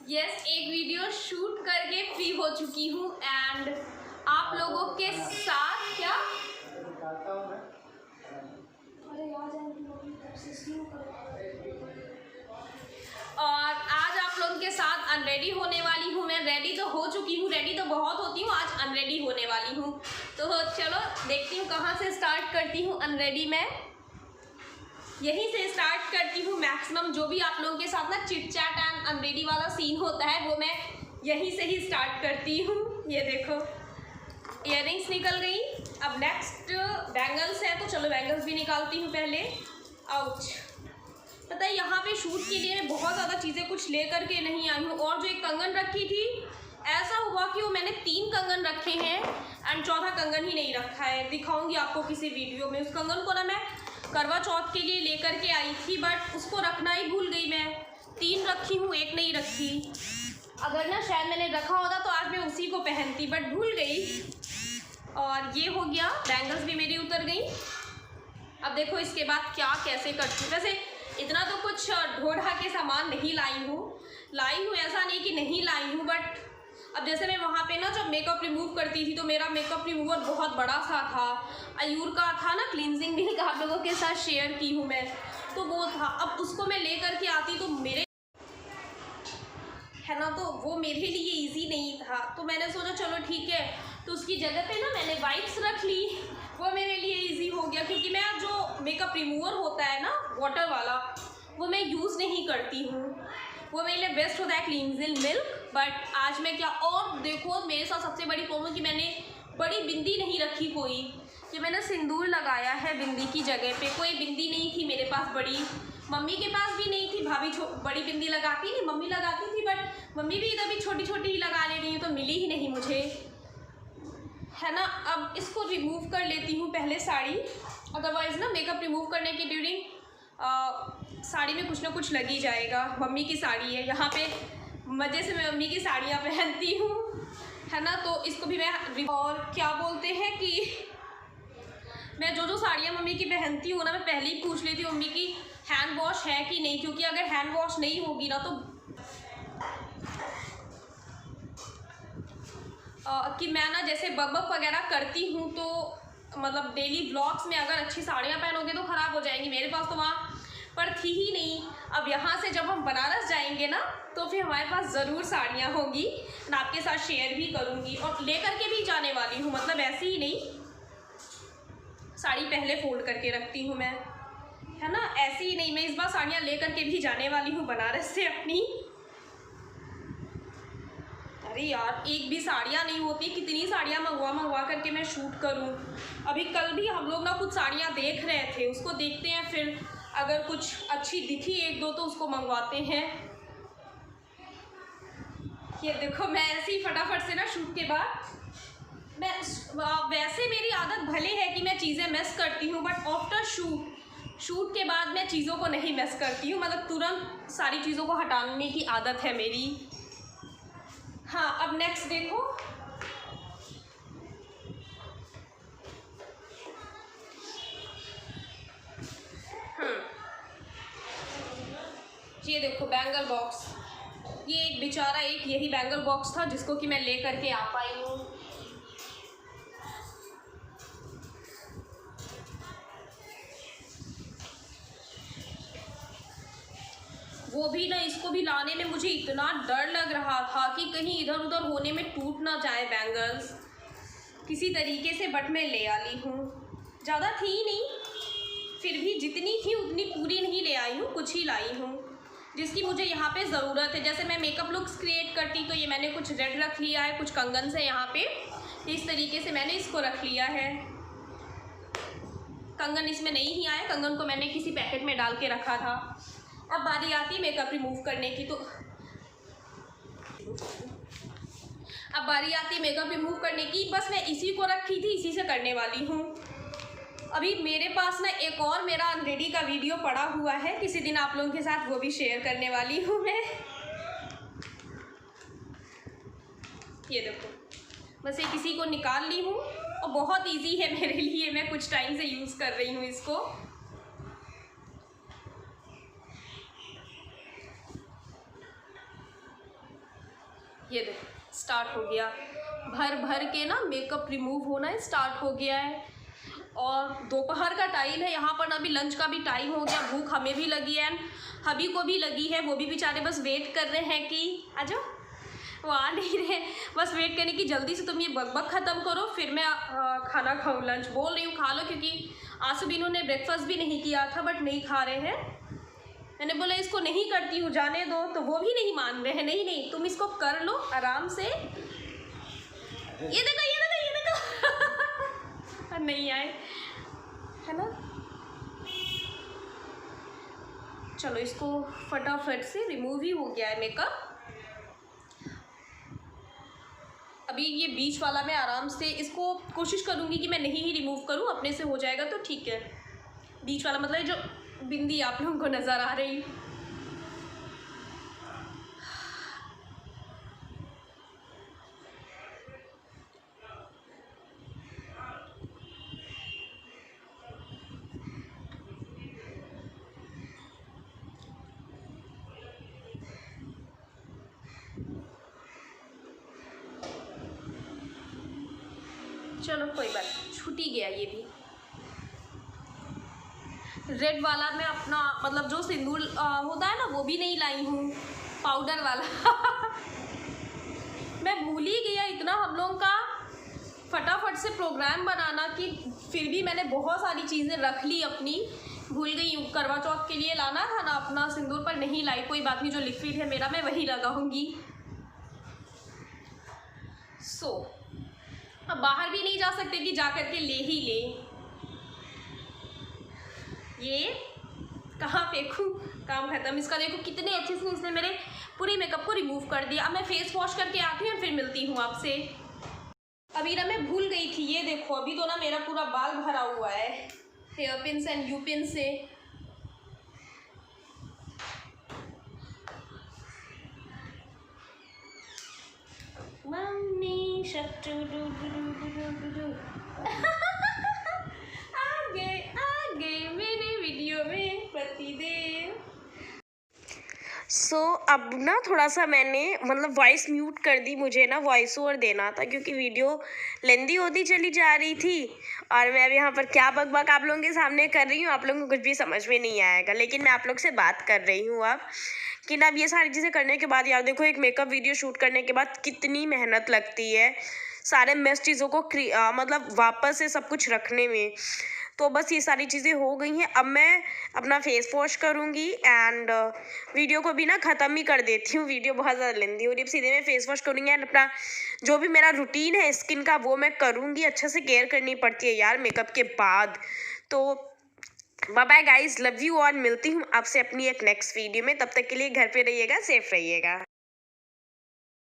Yes, एक video shoot करके free हो चुकी हूँ एंड आप लोगों के साथ क्या और आज आप लोगों के साथ अनरेडी होने वाली हूँ। मैं रेडी तो हो चुकी हूँ, रेडी तो बहुत होती हूँ, आज अनरेडी होने वाली हूँ। तो चलो देखती हूँ कहाँ से स्टार्ट करती हूँ अनरेडी मैं। यहीं से स्टार्ट करती हूँ। मैक्सिमम जो भी आप लोगों के साथ ना चिट चैट एंड अनरेडी वाला सीन होता है वो मैं यहीं से ही स्टार्ट करती हूँ। ये देखो इयररिंग्स निकल गई। अब नेक्स्ट बैंगल्स है, तो चलो बैंगल्स भी निकालती हूँ पहले। आउच, पता है यहाँ पे शूट के लिए मैं बहुत ज़्यादा चीज़ें कुछ ले करके नहीं आई हूँ। और जो एक कंगन रखी थी, ऐसा हुआ कि वो मैंने 3 कंगन रखे हैं एंड चौथा कंगन ही नहीं रखा है। दिखाऊंगी आपको किसी वीडियो में। उस कंगन को ना मैं करवा चौथ के लिए लेकर के आई थी, बट उसको रखना ही भूल गई मैं। 3 रखी हूँ, 1 नहीं रखी। अगर ना शायद मैंने रखा होता तो आज मैं उसी को पहनती, बट भूल गई। और ये हो गया, बैंगल्स भी मेरी उतर गई। अब देखो इसके बाद क्या कैसे करती हूँ। वैसे इतना तो कुछ ढोढ़ा के सामान नहीं लाई हूँ, ऐसा नहीं कि नहीं लाई हूँ, बट अब जैसे मैं वहाँ पे ना जब मेकअप रिमूव करती थी तो मेरा मेकअप रिमूवर बहुत बड़ा सा था। अयूर का था ना, क्लींजिंग मिल्क, आप लोगों के साथ शेयर की हूँ मैं, तो वो था। अब उसको मैं ले करके आती तो मेरे है ना, तो वो मेरे लिए इजी नहीं था। तो मैंने सोचा चलो ठीक है, तो उसकी जगह पे ना मैंने वाइप्स रख ली, वो मेरे लिए इजी हो गया। क्योंकि मैं जो मेकअप रिमूवर होता है ना वाटर वाला, वो मैं यूज़ नहीं करती हूँ। वो मेरे लिए बेस्ट होता है क्लींजिंग मिल्क। बट आज मैं क्या, और देखो मेरे साथ सबसे बड़ी प्रॉब्लम कि मैंने बड़ी बिंदी नहीं रखी कोई, कि मैंने सिंदूर लगाया है बिंदी की जगह पे। कोई बिंदी नहीं थी मेरे पास बड़ी, मम्मी के पास भी नहीं थी। भाभी बड़ी बिंदी लगाती नहीं, मम्मी लगाती थी, बट मम्मी भी इधर भी छोटी छोटी ही लगा ले रही है, तो मिली ही नहीं मुझे, है ना। अब इसको रिमूव कर लेती हूँ पहले साड़ी, अदरवाइज़ ना मेकअप रिमूव करने के ड्यूरिंग साड़ी में कुछ ना कुछ लग ही जाएगा। मम्मी की साड़ी है, यहाँ पे मज़े से मैं मम्मी की साड़ियाँ पहनती हूँ, है ना। तो इसको भी मैं, और क्या बोलते हैं कि मैं जो साड़ियाँ मम्मी की पहनती हूँ ना, मैं पहले ही पूछ लेती हूँ मम्मी की हैंड वॉश है कि नहीं। क्योंकि अगर हैंड वॉश नहीं होगी ना तो कि मैं ना जैसे बक वगैरह करती हूँ, तो मतलब डेली ब्लॉग्स में अगर अच्छी साड़ियाँ पहनोगे तो ख़राब हो जाएंगी। मेरे पास तो वहाँ पर थी ही नहीं। अब यहाँ से जब हम बनारस जाएंगे ना, तो फिर हमारे पास ज़रूर साड़ियाँ होंगी, मैं आपके साथ शेयर भी करूँगी और ले करके भी जाने वाली हूँ। मतलब ऐसे ही नहीं, साड़ी पहले फोल्ड करके रखती हूँ मैं, है ना, ऐसे ही नहीं। मैं इस बार साड़ियाँ ले करके भी जाने वाली हूँ बनारस से अपनी। अरे यार, एक भी साड़ियाँ नहीं होती, कितनी साड़ियाँ मंगवा करके मैं शूट करूँ। अभी कल भी हम लोग ना कुछ साड़ियाँ देख रहे थे, उसको देखते हैं, फिर अगर कुछ अच्छी दिखी 1-2 तो उसको मंगवाते हैं। ये देखो मैं ऐसे ही फटाफट से ना शूट के बाद, मैं वैसे मेरी आदत भले है कि मैं चीज़ें मिस करती हूँ, बट आफ्टर शूट के बाद मैं चीज़ों को नहीं मिस करती हूँ। मतलब तुरंत सारी चीज़ों को हटाने की आदत है मेरी। हाँ, अब नेक्स्ट देखो, ये देखो बैंगल बॉक्स। ये एक बेचारा एक यही बैंगल बॉक्स था जिसको कि मैं ले करके आ पाई हूँ। वो भी ना, इसको भी लाने में मुझे इतना डर लग रहा था कि कहीं इधर उधर होने में टूट ना जाए बैंगल्स, किसी तरीके से। बट मैं ले आई हूँ, ज़्यादा थी ही नहीं, फिर भी जितनी थी उतनी पूरी नहीं ले आई हूँ, कुछ ही लाई हूँ जिसकी मुझे यहाँ पे ज़रूरत है। जैसे मैं मेकअप लुक्स क्रिएट करती तो ये मैंने कुछ रेड रख लिया है, कुछ कंगन से यहाँ पे इस तरीके से मैंने इसको रख लिया है। कंगन इसमें नहीं ही आया, कंगन को मैंने किसी पैकेट में डाल के रखा था। अब बारी आती है मेकअप रिमूव करने की, तो अब बारी आती है मेकअप रिमूव करने की। बस मैं इसी को रखी थी, इसी से करने वाली हूँ। अभी मेरे पास ना एक और मेरा अनरेडी का वीडियो पड़ा हुआ है, किसी दिन आप लोगों के साथ वो भी शेयर करने वाली हूँ मैं। ये देखो, बस ये किसी को निकाल ली हूँ और बहुत इजी है मेरे लिए, मैं कुछ टाइम से यूज़ कर रही हूँ इसको। ये देखो स्टार्ट हो गया, भर भर के ना मेकअप रिमूव होना स्टार्ट हो गया है। और दोपहर का टाइम है, यहाँ पर अभी लंच का भी टाइम हो गया, भूख हमें भी लगी है, हबी को भी लगी है, वो भी बेचारे बस वेट कर रहे हैं कि आ जाओ, वो आ नहीं रहे, बस वेट करने की जल्दी से तुम ये बकबक ख़त्म करो फिर मैं खाना खाऊँ। लंच बोल रही हूँ खा लो, क्योंकि आज सुबह इन्होंने ब्रेकफास्ट भी नहीं किया था बट नहीं खा रहे हैं। मैंने बोला इसको नहीं करती हूँ जाने दो, तो वो भी नहीं मान रहे हैं, नहीं नहीं तुम इसको कर लो आराम से। ये देखो ये देखो ये देखो नहीं आए है ना। चलो इसको फटाफट से रिमूव ही हो गया है मेकअप। अभी ये बीच वाला मैं आराम से इसको कोशिश करूँगी कि मैं नहीं ही रिमूव करूँ, अपने से हो जाएगा तो ठीक है। बीच वाला मतलब जो बिंदी आप लोगों को नज़र आ रही, चलो कोई बात, छूट ही गया ये भी। रेड वाला मैं अपना मतलब जो सिंदूर होता है ना वो भी नहीं लाई हूँ, पाउडर वाला मैं भूल ही गया, इतना हम लोगों का फटाफट से प्रोग्राम बनाना कि फिर भी मैंने बहुत सारी चीज़ें रख ली अपनी, भूल गई हूँ। करवा चौथ के लिए लाना था ना अपना सिंदूर, पर नहीं लाई, कोई बात नहीं, जो लिक्विड है मेरा मैं वही लगाऊंगी। अब बाहर भी नहीं जा सकते कि जा करके ले ही ले, ये कहाँ फेंकूँ, काम खत्म इसका। देखो कितने अच्छे से इसने मेरे पूरे मेकअप को रिमूव कर दिया। अब मैं फेस वॉश करके आती हूँ और फिर मिलती हूँ आपसे। अभी ना मैं भूल गई थी, ये देखो अभी तो ना मेरा पूरा बाल भरा हुआ है hair pin and U pin से। मम्मी शक्टू डू डू डू डू डू आगे मेरे वीडियो में प्रतिदेव। अब ना थोड़ा सा मैंने मतलब वॉइस म्यूट कर दी, मुझे ना वॉइस ओवर देना था क्योंकि वीडियो लेंदी होती चली जा रही थी और मैं अब यहाँ पर क्या बकबक आप लोगों के सामने कर रही हूँ, आप लोगों को कुछ भी समझ में नहीं आएगा। लेकिन मैं आप लोग से बात कर रही हूँ अब कि ना अब ये सारी चीज़ें करने के बाद यार देखो, एक मेकअप वीडियो शूट करने के बाद कितनी मेहनत लगती है सारे मिस चीज़ों को मतलब वापस से सब कुछ रखने में। तो बस ये सारी चीज़ें हो गई हैं, अब मैं अपना फेस वॉश करूँगी एंड वीडियो को भी ना ख़त्म ही कर देती हूँ, वीडियो बहुत ज़्यादा लेंदी हो रही है। अब सीधे मैं फेस वॉश करूँगी एंड अपना जो भी मेरा रूटीन है स्किन का वो मैं करूँगी। अच्छे से केयर करनी पड़ती है यार मेकअप के बाद। तो bye bye guys, love you और मिलती हूँ आपसे अपनी एक नेक्स्ट वीडियो में। तब तक के लिए घर पे रहिएगा, सेफ रहिएगा।